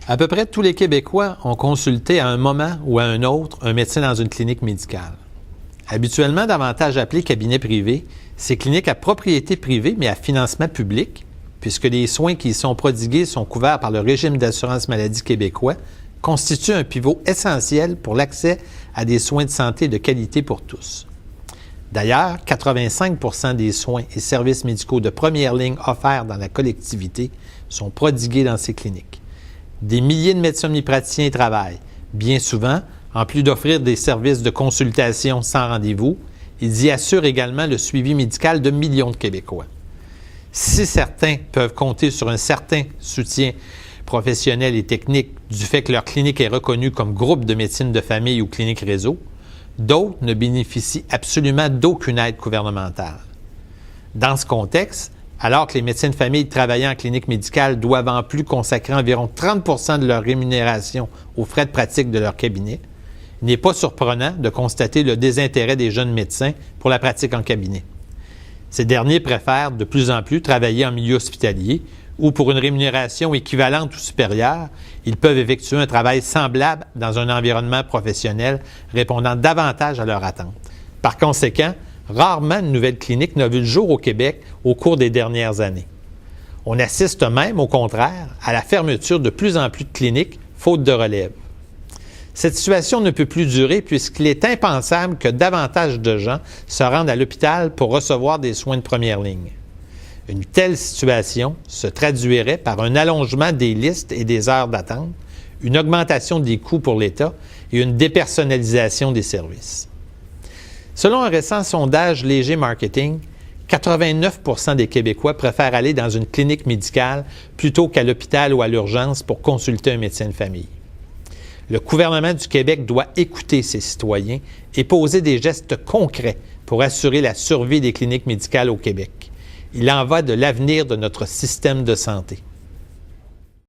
À peu près tous les Québécois ont consulté à un moment ou à un autre un médecin dans une clinique médicale. Habituellement davantage appelées cabinets privés, ces cliniques à propriété privée mais à financement public, puisque les soins qui y sont prodigués sont couverts par le régime d'assurance maladie québécois, constituent un pivot essentiel pour l'accès à des soins de santé de qualité pour tous. D'ailleurs, 85% des soins et services médicaux de première ligne offerts dans la collectivité sont prodigués dans ces cliniques. Des milliers de médecins omnipraticiens y travaillent. Bien souvent, en plus d'offrir des services de consultation sans rendez-vous, ils y assurent également le suivi médical de millions de Québécois. Si certains peuvent compter sur un certain soutien professionnel et technique du fait que leur clinique est reconnue comme groupe de médecine de famille ou clinique réseau, d'autres ne bénéficient absolument d'aucune aide gouvernementale. Dans ce contexte, alors que les médecins de famille travaillant en clinique médicale doivent en plus consacrer environ 30% de leur rémunération aux frais de pratique de leur cabinet, il n'est pas surprenant de constater le désintérêt des jeunes médecins pour la pratique en cabinet. Ces derniers préfèrent de plus en plus travailler en milieu hospitalier où, pour une rémunération équivalente ou supérieure, ils peuvent effectuer un travail semblable dans un environnement professionnel répondant davantage à leurs attentes. Par conséquent, rarement une nouvelle clinique n'a vu le jour au Québec au cours des dernières années. On assiste même, au contraire, à la fermeture de plus en plus de cliniques, faute de relève. Cette situation ne peut plus durer puisqu'il est impensable que davantage de gens se rendent à l'hôpital pour recevoir des soins de première ligne. Une telle situation se traduirait par un allongement des listes et des heures d'attente, une augmentation des coûts pour l'État et une dépersonnalisation des services. Selon un récent sondage Léger Marketing, 89% des Québécois préfèrent aller dans une clinique médicale plutôt qu'à l'hôpital ou à l'urgence pour consulter un médecin de famille. Le gouvernement du Québec doit écouter ses citoyens et poser des gestes concrets pour assurer la survie des cliniques médicales au Québec. Il en va de l'avenir de notre système de santé.